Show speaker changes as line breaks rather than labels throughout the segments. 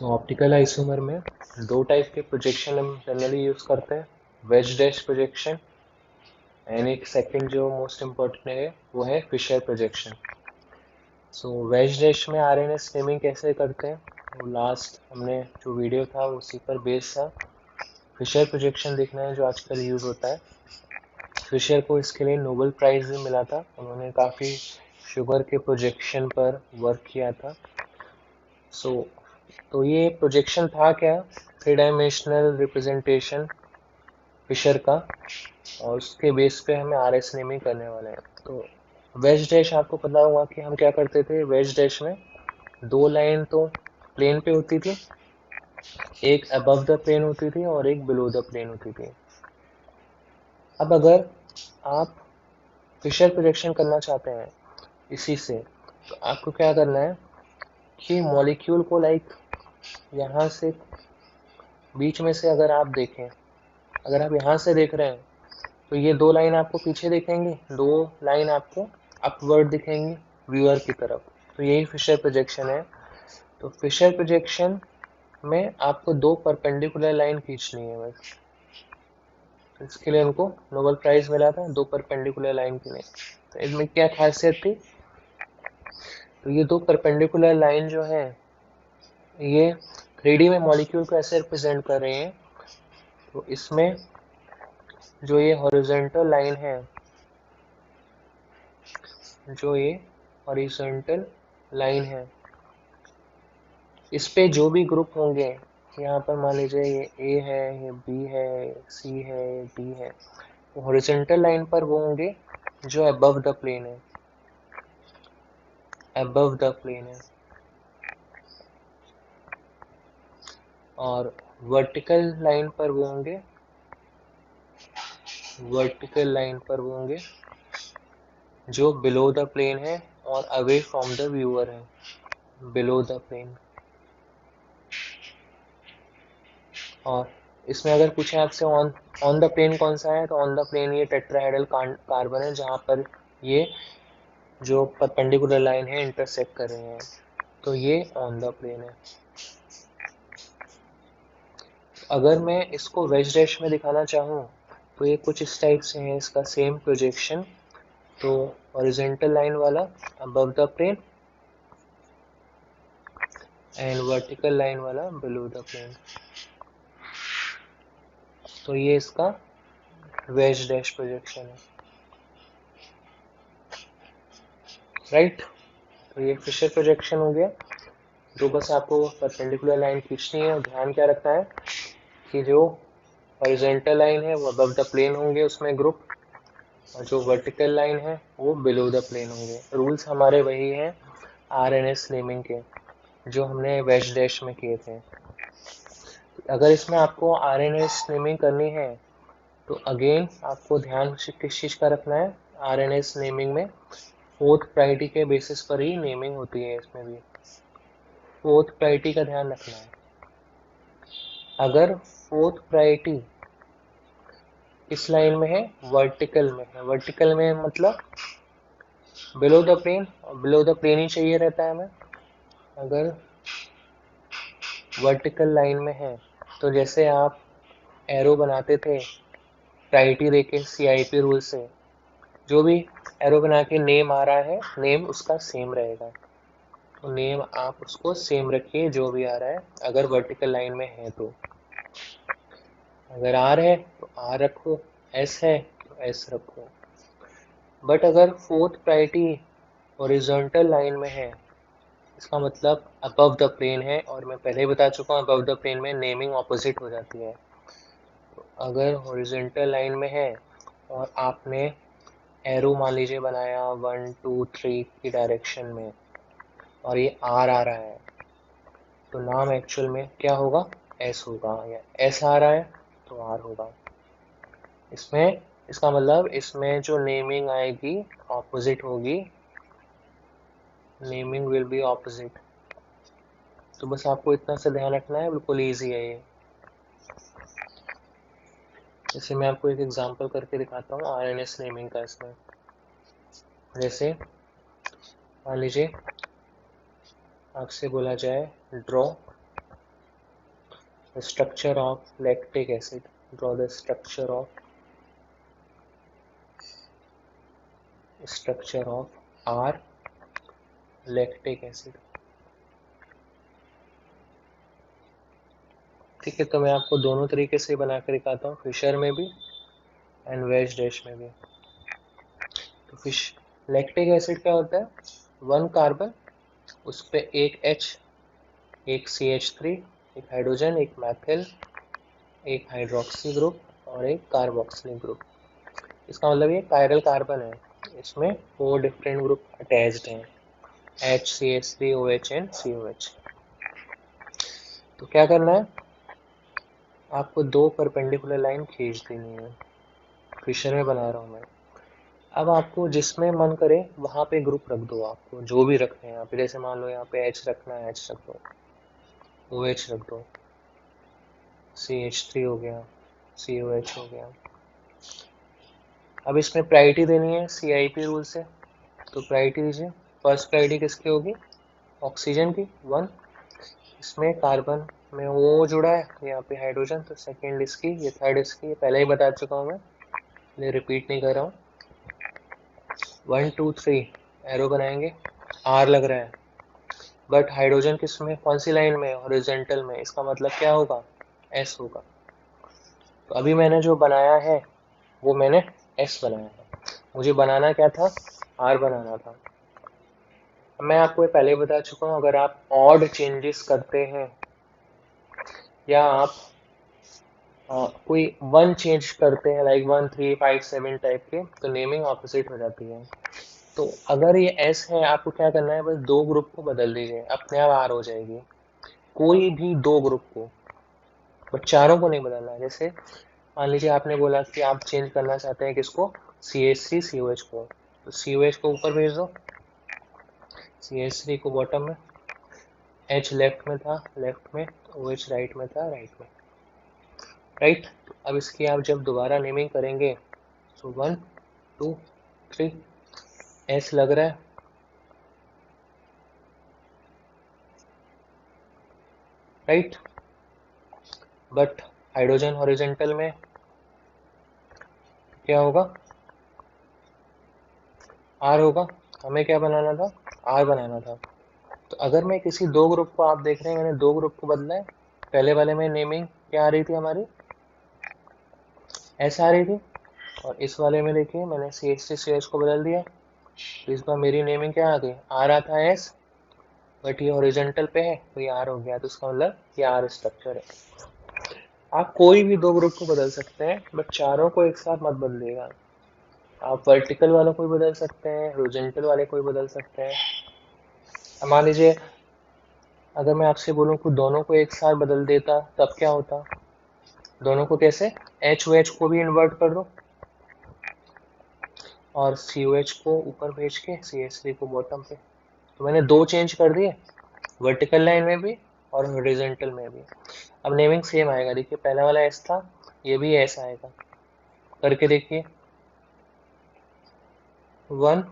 Optical isomer में दो type के प्रोजेक्शन हम जनरली यूज करते हैं, वेज डैश प्रोजेक्शन एंड एक सेकंड जो मोस्ट इम्पोर्टेंट है वो है फिशर प्रोजेक्शन। वेज डैश में आरएनए स्टेमिंग कैसे करते हैं वो लास्ट हमने जो वीडियो था उसी पर बेस्ड था। फिशर प्रोजेक्शन देखना है जो आजकल यूज होता है। फिशर को इसके लिए नोबेल प्राइज भी मिला था, उन्होंने काफ़ी शुगर के प्रोजेक्शन पर वर्क किया था। तो ये प्रोजेक्शन था क्या, थ्री डायमेंशनल रिप्रेजेंटेशन फिशर का, और उसके बेस पे हमें आर एस नेमिंग करने वाले हैं। तो वेज डैश आपको पता होगा कि हम क्या करते थे। वेज डैश में दो लाइन तो प्लेन पे होती थी, एक अबव द प्लेन होती थी और एक बिलो द प्लेन होती थी। अब अगर आप फिशर प्रोजेक्शन करना चाहते हैं इसी से, तो आपको क्या करना है कि मॉलिक्यूल को लाइक यहाँ से बीच में से अगर आप देखें, अगर आप यहाँ से देख रहे हैं तो ये दो लाइन आपको पीछे दिखेंगी, दो लाइन आपको अपवर्ड दिखेंगी व्यूअर की तरफ। तो यही फिशर प्रोजेक्शन है। तो फिशर प्रोजेक्शन में आपको दो परपेंडिकुलर लाइन खींचनी है बस। तो इसके लिए उनको नोबेल प्राइज मिला था, दो परपेंडिकुलर लाइन के लिए। तो इसमें क्या खासियत थी, तो ये दो परपेंडिकुलर लाइन जो है ये 3D में मॉलिक्यूल को ऐसे रिप्रेजेंट कर रहे हैं। तो इसमें जो ये हॉरिजॉन्टल लाइन है, जो ये हॉरिजॉन्टल लाइन है, इस पे जो भी ग्रुप होंगे, यहाँ पर मान लीजिए ये ए है, ये बी है, सी है, ये डी है, तो हॉरिजॉन्टल लाइन पर वो होंगे जो अबव द प्लेन है, अबव द प्लेन है। और वर्टिकल लाइन पर वो होंगे, वर्टिकल लाइन पर वो होंगे जो बिलो द प्लेन है और अवे फ्रॉम द व्यूअर है, बिलो द प्लेन। और इसमें अगर पूछे आपसे ऑन ऑन द प्लेन कौन सा है, तो ऑन द प्लेन ये टेट्राहेड्रल कार्बन है, जहाँ पर ये जो परपेंडिकुलर लाइन है इंटरसेक्ट कर रहे हैं, तो ये ऑन द प्लेन है। अगर मैं इसको वेज डैश में दिखाना चाहूँ तो ये कुछ इस टाइप से है इसका सेम प्रोजेक्शन। तो हॉरिजॉन्टल लाइन वाला above the plane and vertical line वाला बिलो द प्लेन। तो ये इसका वेज डैश प्रोजेक्शन है, राइट। तो ये फिशर प्रोजेक्शन हो गया। जो बस आपको परपेंडिकुलर लाइन खींचनी है और ध्यान क्या रखना है कि जो हॉरिजॉन्टल लाइन है वो अबव द प्लेन होंगे उसमें ग्रुप, और जो वर्टिकल लाइन है वो बिलो द प्लेन होंगे। रूल्स हमारे वही हैं आरएनएस नेमिंग के जो हमने वेज डैश में किए थे। अगर इसमें आपको आरएनएस नेमिंग करनी है तो अगेन आपको ध्यान किस चीज़ का रखना है, आरएनएस नेमिंग में फोर्थ प्रायोरिटी के बेसिस पर ही नेमिंग होती है। इसमें भी फोर्थ प्रायोरिटी का ध्यान रखना है। अगर फोर्थ प्रायोरिटी इस लाइन में है, वर्टिकल में है, वर्टिकल में मतलब बिलो द प्लेन, और बिलो द प्लेन ही चाहिए रहता है हमें। अगर वर्टिकल लाइन में है तो जैसे आप एरो बनाते थे प्रायोरिटी देके सीआईपी रूल से, जो भी एरो बना के नेम आ रहा है नेम उसका सेम रहेगा। तो नेम आप उसको सेम रखिए जो भी आ रहा है, अगर वर्टिकल लाइन में है तो। अगर आर है तो आर रखो, एस है तो एस रखो। बट अगर फोर्थ प्रायोरिटी हॉरिजॉन्टल लाइन में है, इसका मतलब अबव द प्लेन है, और मैं पहले ही बता चुका हूँ अबव द प्लेन में नेमिंग ऑपोजिट हो जाती है। तो अगर हॉरिजॉन्टल लाइन में है और आपने एरो मान लीजिए बनाया 1 2 3 की डायरेक्शन में और ये आर आ रहा है, तो नाम एक्चुअल में क्या होगा, एस होगा, या एस आ रहा है तो आर होगा। इसमें इसका मतलब इसमें जो नेमिंग आएगी ऑपोजिट होगी, नेमिंग विल बी ऑपोजिट। तो बस आपको इतना सा ध्यान रखना है, बिल्कुल ईजी है ये। जैसे मैं आपको एक एग्जांपल करके दिखाता हूँ आरएनएस नेमिंग का। इसमें जैसे मान लीजिए आपसे बोला जाए draw The structure of lactic acid. Draw the structure of R lactic acid. ठीक है, तो मैं आपको दोनों तरीके से बना कर दिखाता हूँ, फिशर में भी एंड वेज डैश में भी। तो फिश लैक्टिक एसिड क्या होता है? 1 कार्बन, उस पे एक H, एक CH3, एक हाइड्रोजन, एक मैथिल, एक हाइड्रोक्सी ग्रुप और एक कार्बोक्सिलिक ग्रुप। इसका मतलब ये कायरल कार्बन है, इसमें 4 डिफरेंट ग्रुप अटैच्ड हैं, H, CH3, OH and COH। तो क्या करना है, आपको 2 परपेंडिकुलर लाइन खींच देनी है। फिशर में बना रहा हूँ मैं। अब आपको जिसमें मन करे वहां पे ग्रुप रख दो, आपको जो भी रखना है यहाँ पे। जैसे मान लो यहाँ पे H रखना है, H रख दो, OH रख दो, CH3 हो गया, COH हो गया। अब इसमें प्रायोरिटी देनी है CIP रूल से, तो प्रायोरिटी दीजिए। फर्स्ट प्रायोरिटी किसकी होगी? ऑक्सीजन की 1। इसमें कार्बन में वो जुड़ा है, यहाँ पे हाइड्रोजन, तो सेकेंड इसकी, ये थर्ड इसकी। ये पहले ही बता चुका हूँ मैं, इसलिए रिपीट नहीं कर रहा हूँ। 1 2 3 एरो बनाएंगे, R लग रहा है, बट हाइड्रोजन किस में, कौन सी लाइन में? हॉरिजॉन्टल में। इसका मतलब क्या होगा? S होगा। तो अभी मैंने जो बनाया है वो मैंने S बनाया है, मुझे बनाना क्या था? R बनाना था। मैं आपको पहले बता चुका हूँ, अगर आप ऑड चेंजेस करते हैं या आप कोई 1 चेंज करते हैं, लाइक 1 3 5 7 टाइप के, तो नेमिंग ऑपोजिट हो जाती है। तो अगर ये S है, आपको क्या करना है, बस 2 ग्रुप को बदल दीजिए, अपने आप R हो जाएगी। कोई भी 2 ग्रुप को, बट चारों को नहीं बदलना है। जैसे मान लीजिए आपने बोला कि आप चेंज करना चाहते हैं किसको? CH3 COH को, तो COH को ऊपर भेज दो, CH3 को बॉटम में, H लेफ्ट में था लेफ्ट में, OH राइट में था राइट में, राइट। अब इसकी आप जब दोबारा नेमिंग करेंगे, तो 1 2 3 S लग रहा है, राइट, बट हाइड्रोजन हॉरिजॉन्टल में क्या होगा? R होगा। हमें क्या बनाना था? R बनाना था। तो अगर मैं किसी 2 ग्रुप को, आप देख रहे हैं मैंने 2 ग्रुप को बदला है। पहले वाले में नेमिंग क्या आ रही थी हमारी? S आ रही थी, और इस वाले में देखिए मैंने CH3 CH को बदल दिया, तो इस बार मेरी नेमिंग क्या आ गई? R आता है S, बट ये हॉरिजॉन्टल पे है तो ये R हो गया, तो इसका मतलब ये R स्ट्रक्चर है। आप कोई भी 2 ग्रुप को बदल सकते हैं, बट चारों को एक साथ मत बदलिएगा। आप वर्टिकल वालों को भी बदल सकते हैं, हॉरिजॉन्टल वाले को भी बदल सकते हैं। अब मान लीजिए अगर मैं आपसे बोलूं कि दोनों को एक साथ बदल देता, तब क्या होता? दोनों को कैसे? HOH को भी इन्वर्ट कर दो और COH को ऊपर भेज के CH3 को बॉटम पे। तो मैंने 2 चेंज कर दिए, वर्टिकल लाइन में भी और हॉरिजॉन्टल में भी। अब नेमिंग सेम आएगा, देखिए पहला वाला S था, ये भी S आएगा। करके देखिए, 1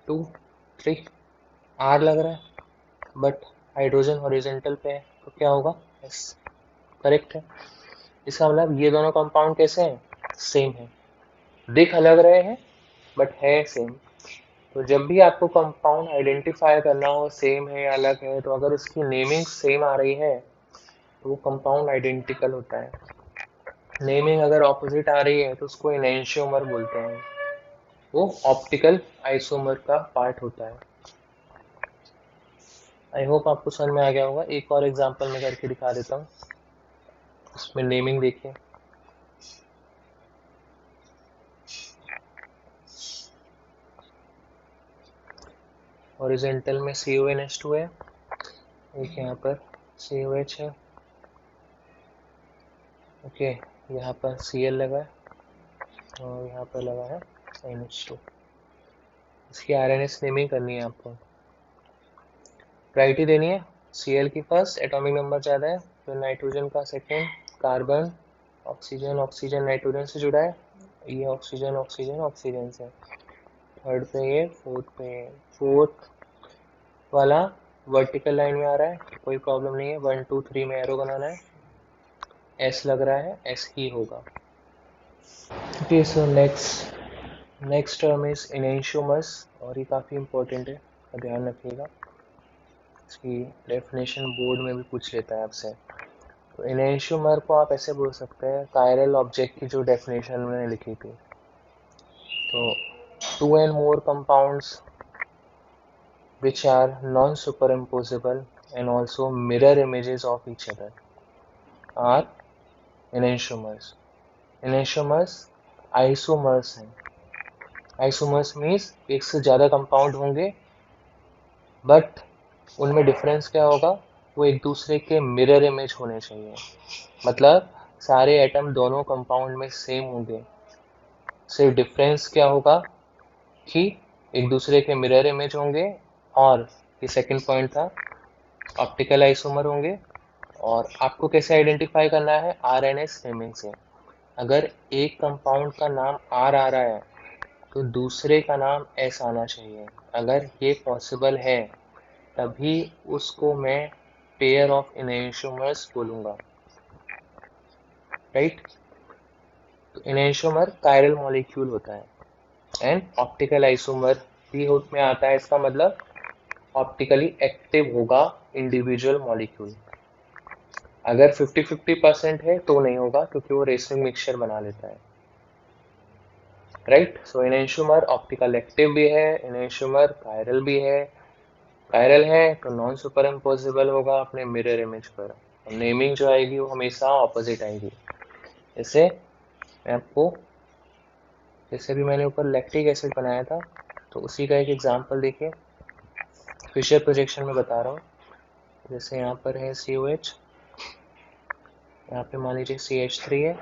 2 3 R लग रहा है, बट हाइड्रोजन हॉरिजॉन्टल पे है, तो क्या होगा? S। करेक्ट है। इसका मतलब ये दोनों कंपाउंड कैसे हैं? सेम है। दिख अलग रहे हैं बट है सेम। तो जब भी आपको कंपाउंड आइडेंटिफाई करना हो सेम है या अलग है, तो अगर उसकी नेमिंग सेम आ रही है तो वो कंपाउंड आइडेंटिकल होता है। नेमिंग अगर ऑपोजिट आ रही है तो उसको एनेंशियोमर बोलते हैं, वो ऑप्टिकल आइसोमर का पार्ट होता है। आई होप आपको समझ में आ गया होगा। एक और एग्जांपल मैं करके दिखा देता हूँ, इसमें नेमिंग देखिए। हॉरिजॉन्टल में CONH2 है, एक यहाँ पर COH है, ओके, यहाँ पर Cl लगा है और यहाँ पर लगा है NH2। इसकी RNS नेमिंग करनी है आपको, प्रायोरिटी देनी है। Cl की फर्स्ट, एटॉमिक नंबर ज़्यादा है, फिर नाइट्रोजन का second, carbon, oxygen, oxygen nitrogen से जुड़ा है, ये ऑक्सीजन ऑक्सीजन ऑक्सीजन से, थर्ड पे ये, फोर्थ पे ये। फोर्थ वाला वर्टिकल लाइन में आ रहा है, कोई प्रॉब्लम नहीं है, 1 2 3 में एरो बनाना है। एस लग रहा है, एस ही होगा। Okay, so next term is enantiomers, और ये काफ़ी इंपॉर्टेंट है, ध्यान रखिएगा, इसकी डेफिनेशन बोर्ड में भी पूछ लेता है आपसे। तो इनेंशियोमर को आप ऐसे बोल सकते हैं, कायरल ऑब्जेक्ट की जो डेफिनेशन मैंने लिखी थी, तो two and more compounds which are non-superimposable and also mirror images of each other are enantiomers. Enantiomers isomers हैं। Isomers means एक से ज़्यादा कंपाउंड होंगे, बट उनमें डिफरेंस क्या होगा, वो एक दूसरे के मिरर इमेज होने चाहिए। मतलब सारे एटम दोनों कंपाउंड में सेम होंगे, सिर्फ डिफरेंस क्या होगा कि एक दूसरे के मिरर इमेज होंगे, और ये सेकंड पॉइंट था, ऑप्टिकल आइसोमर होंगे। और आपको कैसे आइडेंटिफाई करना है, आरएनएस नेमिंग से। अगर एक कंपाउंड का नाम आर आ रहा है तो दूसरे का नाम एस आना चाहिए। अगर ये पॉसिबल है तभी उसको मैं पेयर ऑफ इनेंशियोमर्स बोलूंगा, राइट। तो इनेंशियोमर कायरल मॉलिक्यूल होता है, एंड ऑप्टिकल आइसोमर भी में आता है। इसका मतलब ऑप्टिकली एक्टिव होगा इंडिविजुअल मॉलिक्यूल। अगर 50-50% है तो नहीं होगा, क्योंकि वो रेसिंग मिक्सचर बना लेता है, राइट। सो इनेंशियोमर ऑप्टिकल एक्टिव भी है, इनेंशियोमर कायरल भी है। कायरल है तो नॉन सुपर इम्पोजिबल होगा अपने मिरर इमेज पर, नेमिंग जो आएगी वो हमेशा ऑपोजिट आएगी। जैसे मैं आपको, जैसे भी मैंने ऊपर लैक्टिक एसिड बनाया था, तो उसी का एक एग्जांपल देखिए, फिशर प्रोजेक्शन में बता रहा हूँ। जैसे यहाँ पर है COH, यहाँ पे मान लीजिए CH3 है,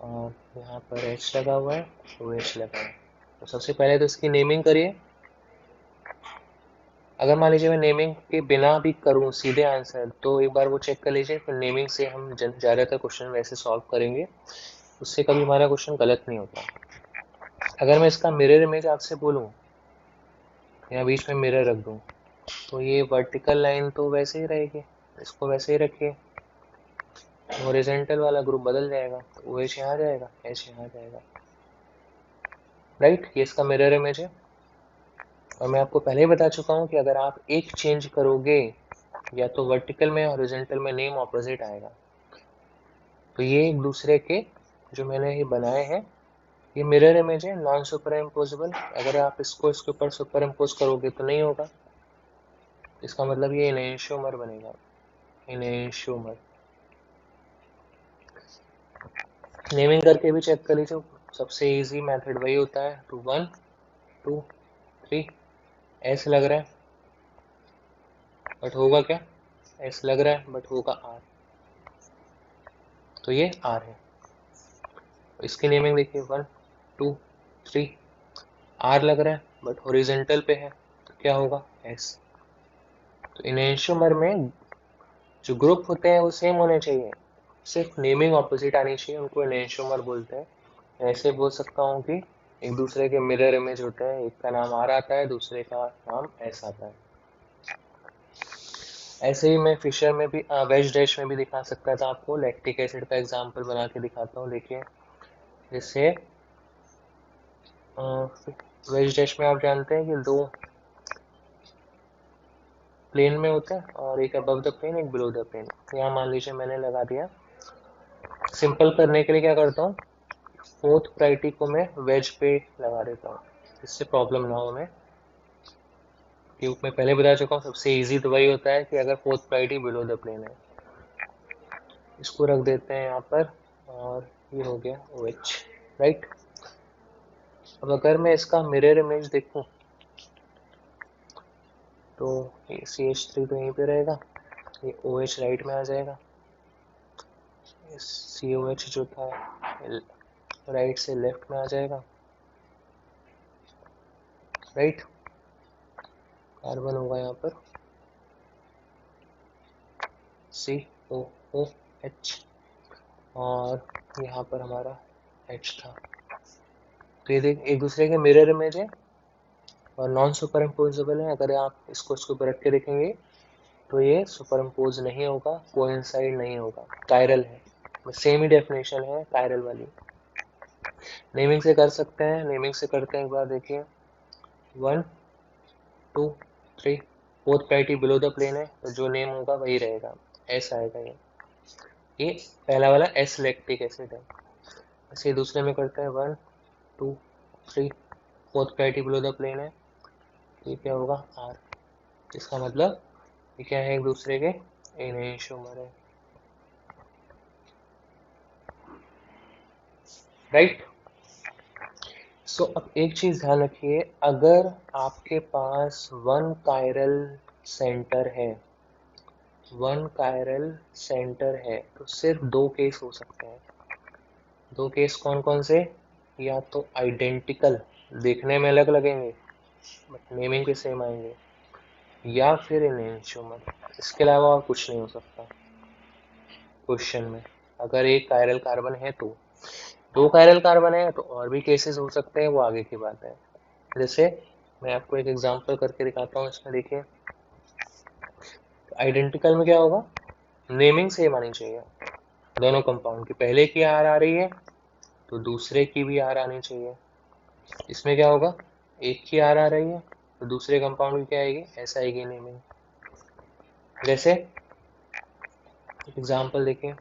और यहाँ पर H लगा हुआ है, OH लगा है। तो सबसे पहले तो इसकी नेमिंग करिए। अगर मान लीजिए मैं नेमिंग के बिना भी करूँ सीधे आंसर, तो एक बार वो चेक कर लीजिए, फिर नेमिंग से हम ज़्यादातर क्वेश्चन वैसे सॉल्व करेंगे, उससे कभी हमारा क्वेश्चन गलत नहीं होता। अगर मैं इसका मिरर इमेज आपसे बोलूँ, या बीच में मिरर रख दूँ, तो ये वर्टिकल लाइन तो वैसे ही रहेगी, इसको वैसे ही रखिए, हॉरिजॉन्टल वाला ग्रुप बदल जाएगा, तो OH यहाँ जाएगा, H यहाँ जाएगा, राइट। ये इसका मिरर इमेज है। और मैं आपको पहले ही बता चुका हूँ कि अगर आप एक चेंज करोगे, या तो वर्टिकल में हॉरिजॉन्टल में नेम ऑपोजिट आएगा। तो ये एक दूसरे के जो मैंने ये बनाए हैं, ये मिरर इमेज है, नॉन सुपर इम्पोजिबल। अगर आप इसको इसके ऊपर सुपर इम्पोज करोगे तो नहीं होगा, इसका मतलब ये इनेंशियोमर बनेगा, इनेंशियोमर। नेमिंग करके भी चेक कर लीजिए, सबसे इजी मेथड वही होता है। 2 1 2 3 एस लग रहा है बट होगा क्या, एस लग रहा है बट होगा आर, तो ये आर है। इसकी नेमिंग देखिए 1 2 3, आर लग रहा है बट हॉरिजॉन्टल पे है, तो क्या होगा, एस। तो इनेंशियोमर में जो ग्रुप होते हैं वो सेम होने चाहिए, सिर्फ नेमिंग ऑपोजिट आनी चाहिए, उनको इनेंशियोमर बोलते हैं। ऐसे बोल सकता हूँ कि एक दूसरे के मिरर इमेज होते हैं, एक का नाम आर आता है, दूसरे का नाम एस आता है। ऐसे ही मैं फिशर में भी वेज डैश में भी दिखा सकता था आपको, लैक्टिक एसिड का एग्जांपल बना के दिखाता हूँ, देखिए। जैसे वेज डैश में आप जानते हैं कि 2 प्लेन में होता है, और एक अबव द प्लेन, एक बिलो द प्लेन। यहाँ मान लीजिए मैंने लगा दिया, सिंपल करने के लिए क्या करता हूँ, फोर्थ प्रायोरिटी को मैं वेज पे लगा देता हूँ, इससे प्रॉब्लम ना हो हमें, क्योंकि मैं पहले बता चुका हूँ सबसे इजी तो वही होता है कि अगर fourth priority below the plane है। इसको रख देते हैं यहाँ पर, और ये हो गया OH, राइट। अब अगर मैं इसका मिरर इमेज देखूँ, तो ये CH3 तो यहीं पे रहेगा, ये OH राइट में आ जाएगा, COH जो था राइट से लेफ्ट में आ जाएगा, राइट। कार्बन होगा यहाँ पर COOH, और यहाँ पर हमारा H था। तो ये देख एक दूसरे के मिरर इमेज है और नॉन सुपर इम्पोजेबल है। अगर आप इसको इसके ऊपर रख के देखेंगे तो ये सुपरइम्पोज नहीं होगा, कोइंसाइड नहीं होगा, कायरल है। सेम ही डेफिनेशन है कायरल वाली। नेमिंग से कर सकते हैं, नेमिंग से करते हैं एक बार देखिए। 1 2 3 fourth priority below the plane है, तो जो नेम होगा वही रहेगा, एस आएगा ये पहला वाला एस लैक्टिक एसिड है। ऐसे दूसरे में करते हैं 1 2 3 fourth priority below the plane है, ये क्या होगा आर। इसका मतलब ये क्या है, एक दूसरे के इनहेंशियोमर है, राइट। सो अब एक चीज ध्यान रखिए, अगर आपके पास वन कायरल सेंटर है, वन कायरल सेंटर है, तो सिर्फ दो केस हो सकते हैं। दो केस कौन कौन से, या तो आइडेंटिकल, देखने में अलग लगेंगे बट नेमिंग के सेम आएंगे, या फिर इनहेंशियोमर। इसके अलावा और कुछ नहीं हो सकता क्वेश्चन में। अगर एक कायरल कार्बन है तो, दो कायरल कार्बन है तो और भी केसेस हो सकते हैं, वो आगे की बात है। जैसे मैं आपको एक एग्जांपल करके दिखाता हूँ, इसमें देखिए आइडेंटिकल में क्या होगा, नेमिंग सेम आनी चाहिए दोनों कंपाउंड की, पहले की आर आ रही है तो दूसरे की भी आर आनी चाहिए। इसमें क्या होगा, एक की आर आ रही है तो दूसरे कंपाउंड की क्या आएगी, ऐसा आएगी नेमिंग। जैसे एग्जांपल देखिए,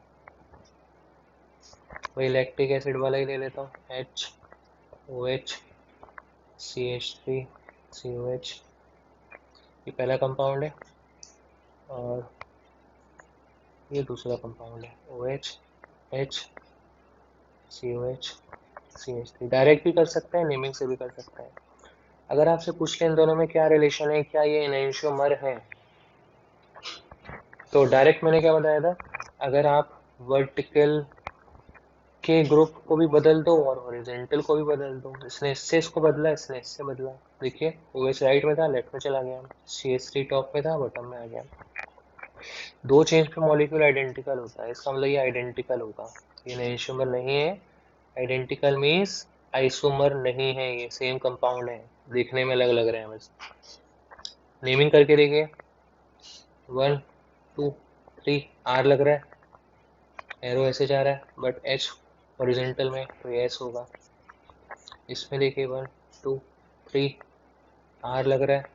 वही लैक्टिक एसिड वाला ही ले लेता हूँ, HOH CH3 COH, ये पहला कंपाउंड है और ये दूसरा कंपाउंड है OH H COH CH3। Direct भी कर सकते हैं, नेमिंग से भी कर सकते हैं। अगर आपसे पूछ लें इन दोनों में क्या रिलेशन है, क्या ये एनएंशियोमर है, तो डायरेक्ट मैंने क्या बताया था, अगर आप वर्टिकल के ग्रुप को भी बदल दो और हॉरिजॉन्टल को भी बदल दो, इसने इससे इसको बदला, इसने इससे बदला, देखिए OH राइट में था लेफ्ट में चला गया, CH3 टॉप में था बॉटम में आ गया। दो चेंज पे मॉलिक्यूल आइडेंटिकल होता है, इसका मतलब ये आइडेंटिकल होगा, ये एनएंशियोमर नहीं है। आइडेंटिकल मीन्स आइसोमर नहीं है, ये सेम कंपाउंड है, देखने में अलग लग रहे हैं बस। नेमिंग करके देखिए, 1 2 3 आर लग रहा है, एरो ऐसे जा रहा है बट एच हॉरिजॉन्टल में तो ये एस होगा। इसमें देखिए 1 2 3 आर लग रहा है,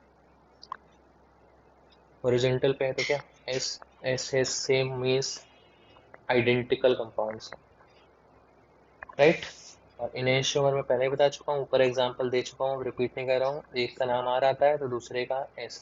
हॉरिजॉन्टल पे है तो क्या S, S S same means identical compounds, right. और इनहेंशियोमर में पहले ही बता चुका हूँ, ऊपर एग्जांपल दे चुका हूँ, रिपीट नहीं कर रहा हूँ। एक का नाम आर आता है तो दूसरे का एस